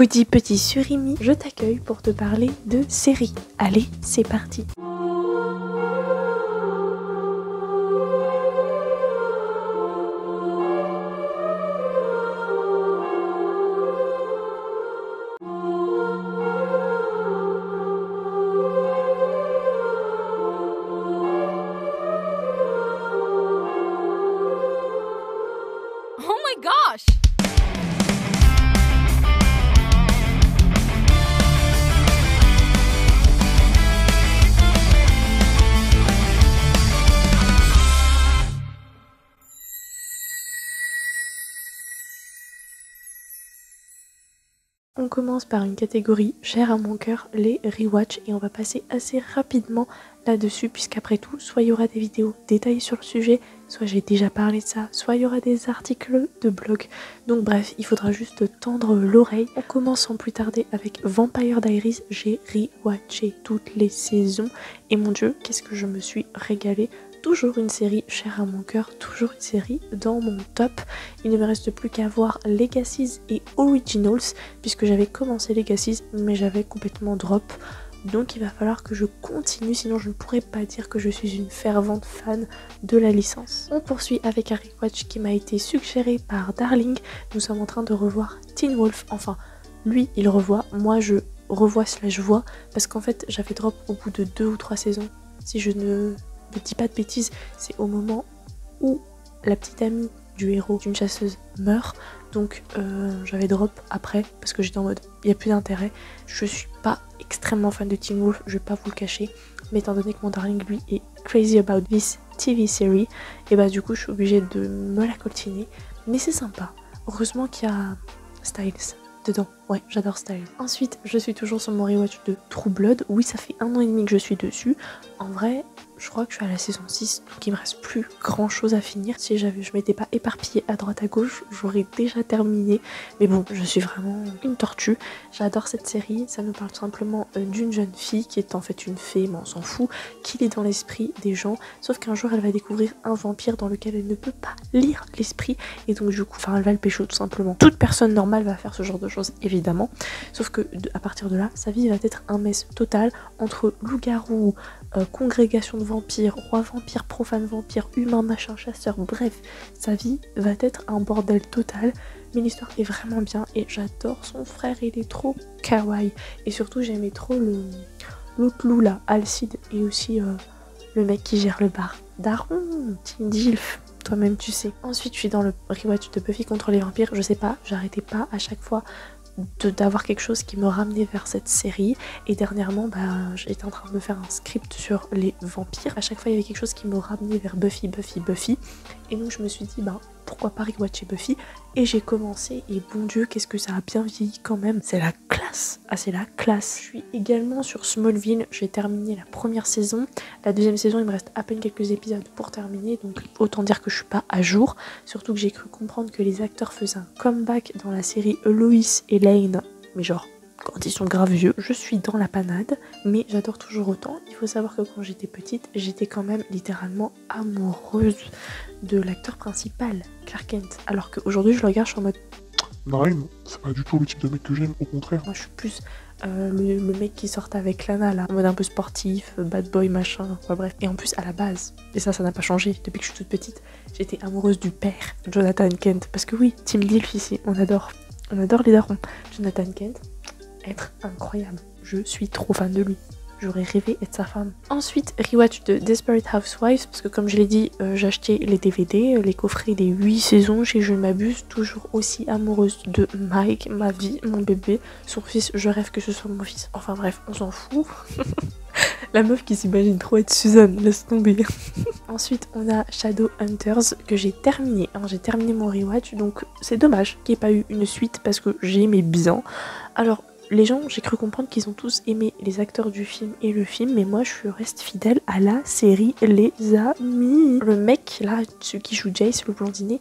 Petit surimi, je t'accueille pour te parler de séries. Allez, c'est parti. Oh my gosh! On commence par une catégorie chère à mon cœur, les rewatch, et on va passer assez rapidement là-dessus puisqu'après tout, soit il y aura des vidéos détaillées sur le sujet, soit j'ai déjà parlé de ça, soit il y aura des articles de blog. Donc bref, il faudra juste tendre l'oreille. On commence sans plus tarder avec Vampire Diaries. J'ai rewatché toutes les saisons et mon dieu, qu'est-ce que je me suis régalée. Toujours une série chère à mon cœur, toujours une série dans mon top. Il ne me reste plus qu'à voir Legacies et Originals, puisque j'avais commencé Legacies, mais j'avais complètement drop. Donc il va falloir que je continue, sinon je ne pourrais pas dire que je suis une fervente fan de la licence. On poursuit avec un rewatch qui m'a été suggéré par Darling. Nous sommes en train de revoir Teen Wolf, enfin lui il revoit, moi je revois / vois, parce qu'en fait j'avais drop au bout de 2 ou 3 saisons, si je ne dis pas de bêtises, c'est au moment où la petite amie du héros d'une chasseuse meurt, donc j'avais drop après parce que j'étais en mode il n'y a plus d'intérêt. Je suis pas extrêmement fan de Teen Wolf, je vais pas vous le cacher, mais étant donné que mon darling lui est crazy about this TV series, et bah du coup je suis obligée de me la coltiner, mais c'est sympa. Heureusement qu'il y a Styles dedans, ouais j'adore Styles. Ensuite je suis toujours sur mon rewatch de True Blood. Oui, ça fait 1 an et demi que je suis dessus. En vrai je crois que je suis à la saison 6, donc il me reste plus grand chose à finir. Si je m'étais pas éparpillée à droite à gauche, j'aurais déjà terminé. Mais bon, je suis vraiment une tortue. J'adore cette série, ça nous parle simplement d'une jeune fille qui est en fait une fée, mais on s'en fout, qui est dans l'esprit des gens. Sauf qu'un jour elle va découvrir un vampire dans lequel elle ne peut pas lire l'esprit. Et donc du coup, elle va le pécho tout simplement. Toute personne normale va faire ce genre de choses, évidemment. Sauf que à partir de là, sa vie va être un mess total entre loup-garou, congrégation de vampires, roi vampire, profane vampire, humain, machin, chasseur, bref, sa vie va être un bordel total, mais l'histoire est vraiment bien et j'adore son frère, il est trop kawaii. Et surtout j'aimais trop l'autre loup là, Alcide, et aussi le mec qui gère le bar. Daron, Team Dilf, toi-même tu sais. Ensuite je suis dans le rewatch de Buffy contre les vampires, je sais pas, j'arrêtais pas à chaque fois d'avoir quelque chose qui me ramenait vers cette série, et dernièrement j'étais en train de me faire un script sur les vampires. À chaque fois il y avait quelque chose qui me ramenait vers Buffy, et donc je me suis dit pourquoi pas rewatcher Buffy, et j'ai commencé et bon dieu qu'est-ce que ça a bien vieilli quand même, c'est la classe. Ah c'est la classe. Je suis également sur Smallville, j'ai terminé la première saison, la deuxième saison il me reste à peine quelques épisodes pour terminer, donc autant dire que je suis pas à jour, surtout que j'ai cru comprendre que les acteurs faisaient un comeback dans la série Lois et Lane, mais genre quand ils sont grave vieux. Je suis dans la panade, mais j'adore toujours autant. Il faut savoir que quand j'étais petite, j'étais quand même littéralement amoureuse de l'acteur principal, Clark Kent, alors qu'aujourd'hui je le regarde, je suis en mode Nine, c'est pas du tout le type de mec que j'aime, au contraire. moi je suis plus le mec qui sort avec Lana là, en mode un peu sportif, bad boy machin, enfin bref. Et en plus à la base, et ça n'a pas changé depuis que je suis toute petite, j'étais amoureuse du père, Jonathan Kent, parce que oui, Team Dilf ici, on adore les darons. Jonathan Kent, être incroyable, je suis trop fan de lui. J'aurais rêvé être sa femme. Ensuite, rewatch de Desperate Housewives, parce que comme je l'ai dit, j'ai acheté les DVD, les coffrets des 8 saisons, si je ne m'abuse, toujours aussi amoureuse de Mike, ma vie, mon bébé, son fils, je rêve que ce soit mon fils. Enfin bref, on s'en fout. La meuf qui s'imagine trop être Suzanne, laisse tomber. Ensuite, on a Shadowhunters que j'ai terminé. J'ai terminé mon rewatch, donc c'est dommage qu'il n'y ait pas eu une suite parce que j'ai aimé bien. Alors, les gens, j'ai cru comprendre qu'ils ont tous aimé les acteurs du film et le film, mais moi je reste fidèle à la série, les amis. Le mec là, celui qui joue Jace, le blondinet,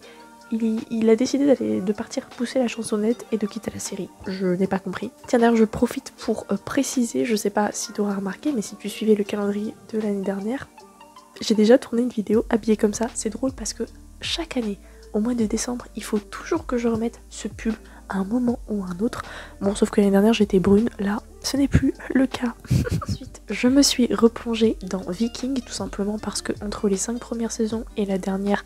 il a décidé de partir pousser la chansonnette et de quitter la série. Je n'ai pas compris. Tiens d'ailleurs je profite pour préciser, je sais pas si tu auras remarqué, mais si tu suivais le calendrier de l'année dernière, j'ai déjà tourné une vidéo habillée comme ça. C'est drôle parce que chaque année, au mois de décembre, il faut toujours que je remette ce pull à un moment ou à un autre. Bon, sauf que l'année dernière j'étais brune, là ce n'est plus le cas. Ensuite, je me suis replongée dans Viking, tout simplement parce que entre les 5 premières saisons et la dernière,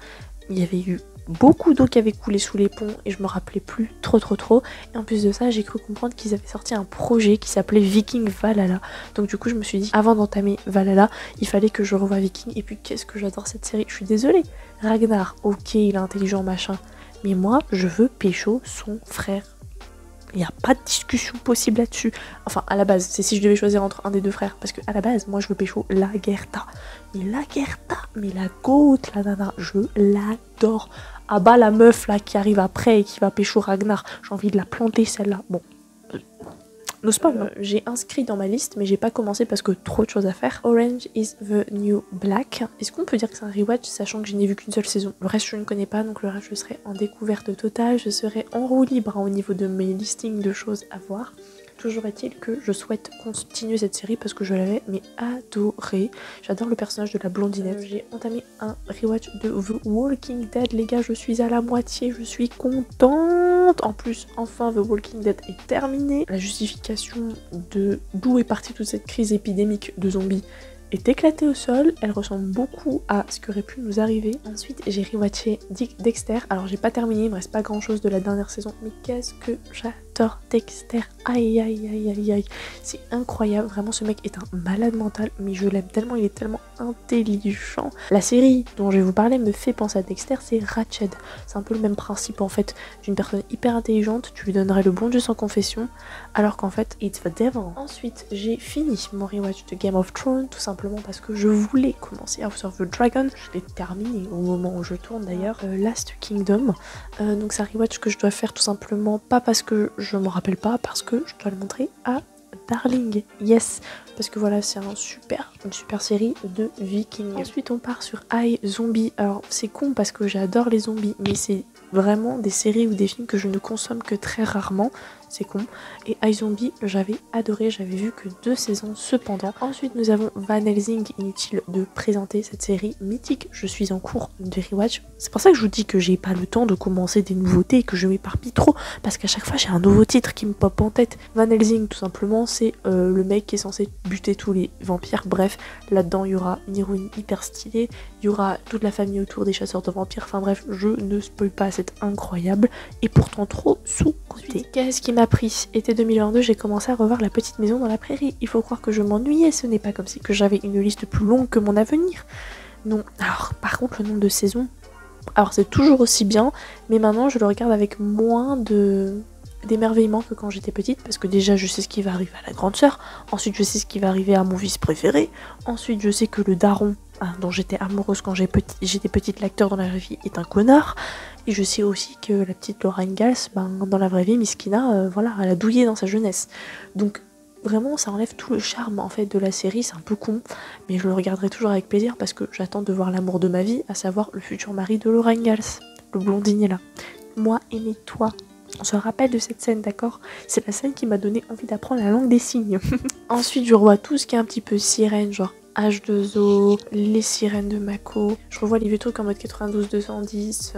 il y avait eu beaucoup d'eau qui avait coulé sous les ponts et je me rappelais plus trop. Et en plus de ça, j'ai cru comprendre qu'ils avaient sorti un projet qui s'appelait Viking Valhalla. Donc du coup, je me suis dit, avant d'entamer Valhalla, il fallait que je revoie Viking. Et puis qu'est-ce que j'adore cette série. Je suis désolée. Ragnar, ok, il est intelligent, machin. Mais moi, je veux pécho son frère. Il n'y a pas de discussion possible là-dessus. Enfin, à la base, c'est si je devais choisir entre un des deux frères. Parce que à la base, moi, je veux pécho Lagertha. Mais Lagertha, mais la goat, la nana, je l'adore. Ah bah, la meuf, là, qui arrive après et qui va pécho Ragnar. J'ai envie de la planter, celle-là. Bon. N'ose pas, j'ai inscrit dans ma liste, mais j'ai pas commencé parce que trop de choses à faire. Orange is the New Black. Est-ce qu'on peut dire que c'est un rewatch, sachant que je n'ai vu qu'une seule saison? Le reste, je ne connais pas, donc le reste, je serai en découverte totale. Je serai en roue libre au niveau de mes listings de choses à voir. Toujours est-il que je souhaite continuer cette série parce que je l'avais mais adorée. J'adore le personnage de la blondinette. J'ai entamé un rewatch de The Walking Dead. Les gars, je suis à la moitié, je suis contente. En plus, enfin, The Walking Dead est terminé. La justification de d'où est partie toute cette crise épidémique de zombies est éclatée au sol, elle ressemble beaucoup à ce qui aurait pu nous arriver. Ensuite, j'ai rewatché Dexter. Alors, j'ai pas terminé, il me reste pas grand chose de la dernière saison, mais qu'est-ce que j'adore Dexter. Aïe. C'est incroyable, vraiment, ce mec est un malade mental, mais je l'aime tellement, il est tellement intelligent. La série dont je vais vous parler me fait penser à Dexter, c'est Ratched. C'est un peu le même principe en fait, d'une personne hyper intelligente, tu lui donnerais le bon Dieu sans confession, alors qu'en fait, it's the devil. Ensuite, j'ai fini mon rewatch de Game of Thrones, tout simplement parce que je voulais commencer House of the Dragon. Je l'ai terminé au moment où je tourne d'ailleurs, Last Kingdom. Donc c'est un rewatch que je dois faire tout simplement, pas parce que je me rappelle pas, parce que je dois le montrer à Darling. Yes, parce que voilà, c'est une super série de Vikings. Ensuite, on part sur iZombie. Alors, c'est con parce que j'adore les zombies, mais c'est vraiment des séries ou des films que je ne consomme que très rarement. C'est con. Et iZombie, j'avais adoré, j'avais vu que 2 saisons cependant. Ensuite, nous avons Van Helsing. Inutile de présenter cette série mythique. Je suis en cours de rewatch. C'est pour ça que je vous dis que j'ai pas le temps de commencer des nouveautés et que je m'éparpille trop. Parce qu'à chaque fois, j'ai un nouveau titre qui me pop en tête. Van Helsing, tout simplement, c'est le mec qui est censé buter tous les vampires. Bref, là-dedans, il y aura une héroïne hyper stylée. Il y aura toute la famille autour des chasseurs de vampires. Enfin bref, je ne spoil pas, c'est incroyable. Et pourtant trop sous-côté. Qu'est-ce qui m'a pris? Été 2022, j'ai commencé à revoir La Petite Maison dans la Prairie. Il faut croire que je m'ennuyais, ce n'est pas comme si que j'avais une liste plus longue que mon avenir. Non, alors par contre le nombre de saisons, alors c'est toujours aussi bien, mais maintenant je le regarde avec moins d'émerveillement que quand j'étais petite, parce que déjà je sais ce qui va arriver à la grande sœur, ensuite je sais ce qui va arriver à mon vice préféré, ensuite je sais que le daron dont j'étais amoureuse quand j'étais petite, l'acteur dans la vraie vie est un connard, et je sais aussi que la petite Laura Ingalls, dans la vraie vie, Miskina, voilà, elle a douillé dans sa jeunesse. Donc vraiment ça enlève tout le charme en fait de la série, c'est un peu con, mais je le regarderai toujours avec plaisir parce que j'attends de voir l'amour de ma vie, à savoir le futur mari de Laura Ingalls, le blondinier là. Moi aimé toi. On se rappelle de cette scène, d'accord? C'est la scène qui m'a donné envie d'apprendre la langue des signes. Ensuite, je revois tout ce qui est un petit peu sirène, genre H2O, les sirènes de Mako. Je revois les vieux trucs en mode 92-210,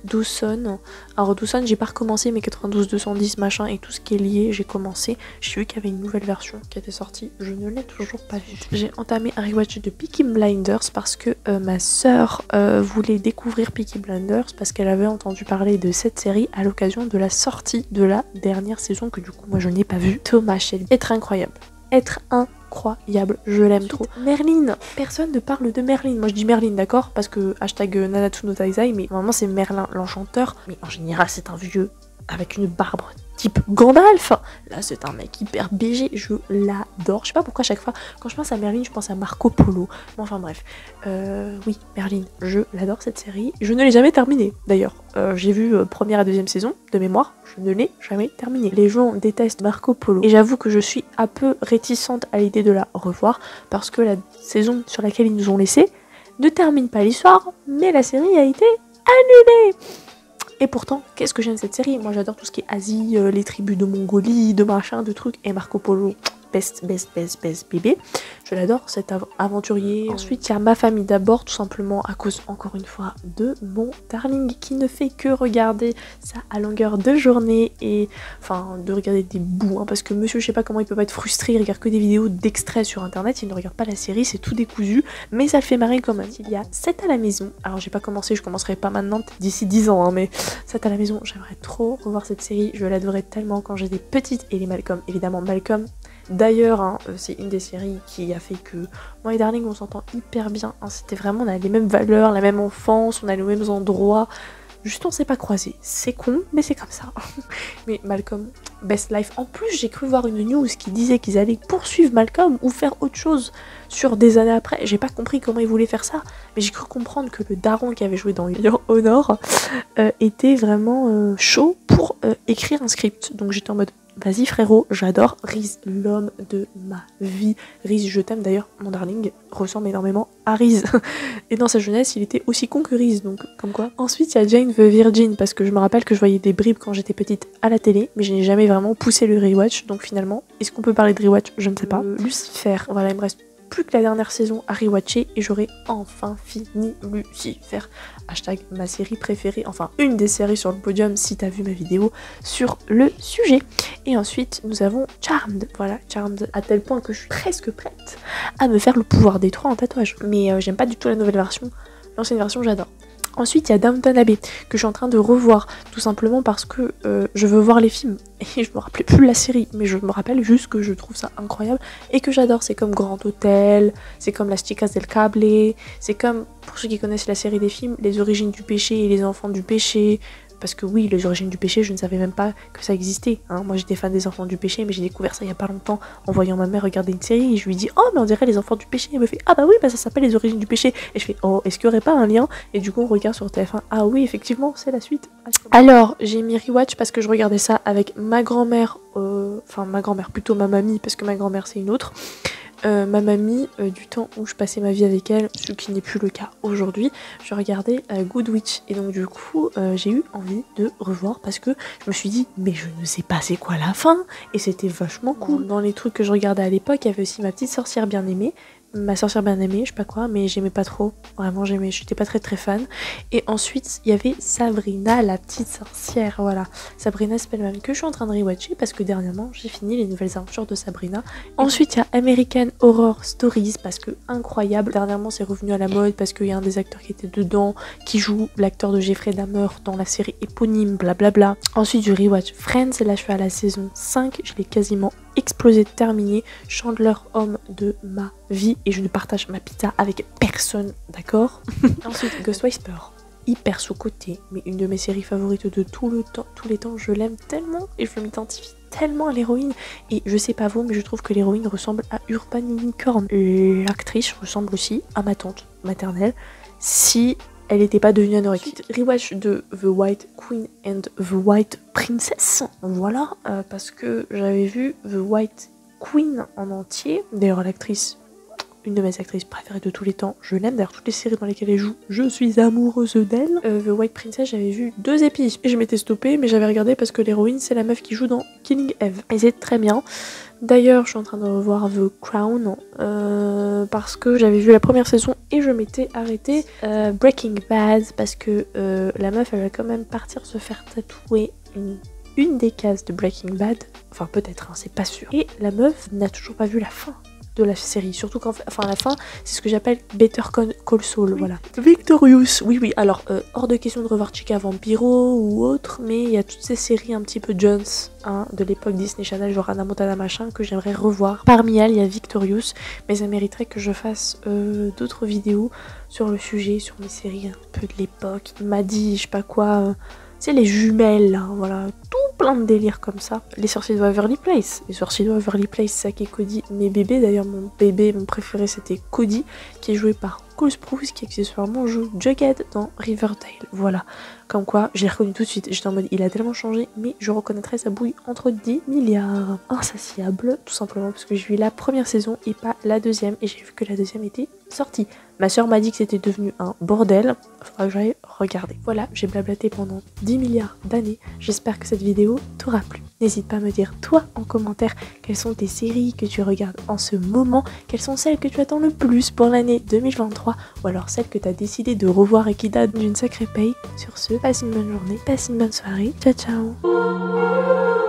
Dawson. Alors Dawson, j'ai pas recommencé, mais 92-210 machin et tout ce qui est lié, j'ai commencé. J'ai vu qu'il y avait une nouvelle version qui était sortie, je ne l'ai toujours pas vue. J'ai entamé un rewatch de Peaky Blinders parce que ma sœur voulait découvrir Peaky Blinders parce qu'elle avait entendu parler de cette série à l'occasion de la sortie de la dernière saison que du coup moi je n'ai pas vue. Thomas Shelby, être incroyable. Être incroyable, je l'aime trop. Merlin, personne ne parle de Merlin. Moi je dis Merlin, d'accord, parce que hashtag Nanatsu no Taizai, mais normalement c'est Merlin l'enchanteur. Mais en général c'est un vieux avec une barbe type Gandalf. Là c'est un mec hyper BG, je l'adore. Je sais pas pourquoi à chaque fois quand je pense à Merlin je pense à Marco Polo. Mais enfin bref, oui Merlin, je l'adore cette série. Je ne l'ai jamais terminée d'ailleurs. J'ai vu première et deuxième saison de mémoire, je ne l'ai jamais terminée. Les gens détestent Marco Polo et j'avoue que je suis un peu réticente à l'idée de la revoir parce que la saison sur laquelle ils nous ont laissé ne termine pas l'histoire, mais la série a été annulée. Et pourtant, qu'est-ce que j'aime cette série? Moi j'adore tout ce qui est Asie, les tribus de Mongolie, de machin, de trucs. Et Marco Polo, best bébé. Je l'adore, cet aventurier. Ensuite, il y a Ma famille d'abord, tout simplement à cause, encore une fois, de mon darling qui ne fait que regarder ça à longueur de journée et enfin de regarder des bouts, hein, parce que monsieur, je sais pas comment il peut pas être frustré, il regarde que des vidéos d'extraits sur internet, il ne regarde pas la série, c'est tout décousu, mais ça le fait marrer quand même. Il y a 7 à la maison, alors j'ai pas commencé, je commencerai pas maintenant, d'ici 10 ans, hein, mais 7 à la maison, j'aimerais trop revoir cette série, je l'adorais tellement quand j'étais petite, et les Malcolm, évidemment Malcolm. D'ailleurs, hein, c'est une des séries qui a fait que moi et Darling on s'entend hyper bien, hein, c'était vraiment, on a les mêmes valeurs, la même enfance, on a les mêmes endroits, juste on s'est pas croisés, c'est con mais c'est comme ça. Mais Malcolm, best life. En plus j'ai cru voir une news qui disait qu'ils allaient poursuivre Malcolm ou faire autre chose sur des années après, j'ai pas compris comment ils voulaient faire ça, mais j'ai cru comprendre que le daron qui avait joué dans Your Honor était vraiment chaud pour écrire un script, donc j'étais en mode vas-y frérot, j'adore Reese, l'homme de ma vie. Reese, je t'aime d'ailleurs, mon darling ressemble énormément à Reese. Et dans sa jeunesse, il était aussi con que Reese, donc comme quoi. Ensuite, il y a Jane the Virgin, parce que je me rappelle que je voyais des bribes quand j'étais petite à la télé, mais je n'ai jamais vraiment poussé le rewatch, donc finalement, est-ce qu'on peut parler de rewatch? Je ne sais pas. Lucifer, voilà, il me reste plus que la dernière saison à rewatcher et j'aurai enfin fini Lucifer. Hashtag ma série préférée, enfin une des séries sur le podium si t'as vu ma vidéo sur le sujet. Et ensuite nous avons Charmed, voilà, Charmed à tel point que je suis presque prête à me faire le pouvoir des 3 en tatouage. Mais j'aime pas du tout la nouvelle version, l'ancienne version j'adore. Ensuite, il y a Downton Abbey, que je suis en train de revoir, tout simplement parce que je veux voir les films. Et je me rappelais plus la série, mais je me rappelle juste que je trouve ça incroyable et que j'adore. C'est comme Grand Hôtel, c'est comme Las Chicas del Cable, c'est comme, pour ceux qui connaissent la série des films, Les Origines du Péché et Les Enfants du Péché. Parce que oui, Les Origines du Péché, je ne savais même pas que ça existait. Hein. Moi j'étais fan des Enfants du Péché, mais j'ai découvert ça il y a pas longtemps en voyant ma mère regarder une série et je lui dis oh mais on dirait Les Enfants du Péché. Elle me fait ah bah oui, bah ça s'appelle Les Origines du Péché. Et je fais oh est-ce qu'il n'y aurait pas un lien? Et du coup on regarde sur TF1, ah oui effectivement c'est la suite. Alors j'ai mis rewatch parce que je regardais ça avec ma grand-mère, enfin ma grand-mère plutôt ma mamie parce que ma grand-mère c'est une autre. Ma mamie, du temps où je passais ma vie avec elle, ce qui n'est plus le cas aujourd'hui, je regardais Good Witch et donc du coup j'ai eu envie de revoir parce que je me suis dit mais je ne sais pas c'est quoi la fin et c'était vachement cool. Dans les trucs que je regardais à l'époque, il y avait aussi Ma Petite Sorcière Bien Aimée, Ma Sorcière Bien Aimée, je sais pas quoi, mais j'aimais pas trop, vraiment j'aimais, j'étais pas très fan. Et ensuite il y avait Sabrina la Petite Sorcière, voilà, Sabrina Spellman que je suis en train de rewatcher parce que dernièrement j'ai fini les nouvelles aventures de Sabrina. Ensuite il y a American Horror Stories parce que incroyable, dernièrement c'est revenu à la mode parce qu'il y a un des acteurs qui était dedans qui joue l'acteur de Jeffrey Dahmer dans la série éponyme, blablabla. Ensuite je rewatch Friends, là je suis à la saison 5, je l'ai quasiment explosé, terminé. Chandler, homme de ma vie et je ne partage ma pizza avec personne, d'accord. Ensuite Ghost Whisper, hyper sous-côté, mais une de mes séries favorites de tous les temps, je l'aime tellement et je m'identifie tellement à l'héroïne et je sais pas vous mais je trouve que l'héroïne ressemble à Urban Unicorn. L'actrice ressemble aussi à ma tante maternelle si elle n'était pas devenue anorexique. Rewatch de The White Queen and The White Princess, voilà, parce que j'avais vu The White Queen en entier, d'ailleurs l'actrice, une de mes actrices préférées de tous les temps, je l'aime, d'ailleurs toutes les séries dans lesquelles elle joue, je suis amoureuse d'elle. The White Princess, j'avais vu 2 épisodes et je m'étais stoppée, mais j'avais regardé parce que l'héroïne c'est la meuf qui joue dans Killing Eve et c'est très bien. D'ailleurs je suis en train de revoir The Crown parce que j'avais vu la première saison et je m'étais arrêtée. Breaking Bad parce que la meuf elle va quand même partir se faire tatouer une des cases de Breaking Bad, enfin peut-être, hein, c'est pas sûr. Et la meuf n'a toujours pas vu la fin de la série, surtout quand, enfin la fin, c'est ce que j'appelle Better Call Saul, oui. Voilà. Victorious, oui, alors hors de question de revoir Chica Vampiro ou autre, mais il y a toutes ces séries un petit peu Jones, hein, de l'époque Disney Channel, genre Hannah Montana machin, que j'aimerais revoir. Parmi elles, il y a Victorious, mais ça mériterait que je fasse d'autres vidéos sur le sujet, sur mes séries un peu de l'époque. Il m'a dit, je sais pas quoi, c'est les jumelles, là, voilà, tout plein de délires comme ça. Les sorciers de Waverly Place, Zack et Cody, mes bébés, d'ailleurs mon préféré c'était Cody, qui est joué par Cole Sprouse, qui accessoirement joue Jughead dans Riverdale, voilà. Comme quoi, je l'ai reconnu tout de suite, j'étais en mode il a tellement changé, mais je reconnaîtrais sa bouille entre 10 milliards. Insatiable, tout simplement parce que j'ai vu la première saison et pas la deuxième, et j'ai vu que la deuxième était sortie. Ma soeur m'a dit que c'était devenu un bordel. Faudra que j'aille regarder. Voilà, j'ai blablaté pendant 10 milliards d'années. J'espère que cette vidéo t'aura plu. N'hésite pas à me dire, toi, en commentaire, quelles sont tes séries que tu regardes en ce moment, quelles sont celles que tu attends le plus pour l'année 2023, ou alors celles que tu as décidé de revoir et qui datent d'une sacrée paye. Sur ce, passe une bonne journée, passe une bonne soirée. Ciao, ciao.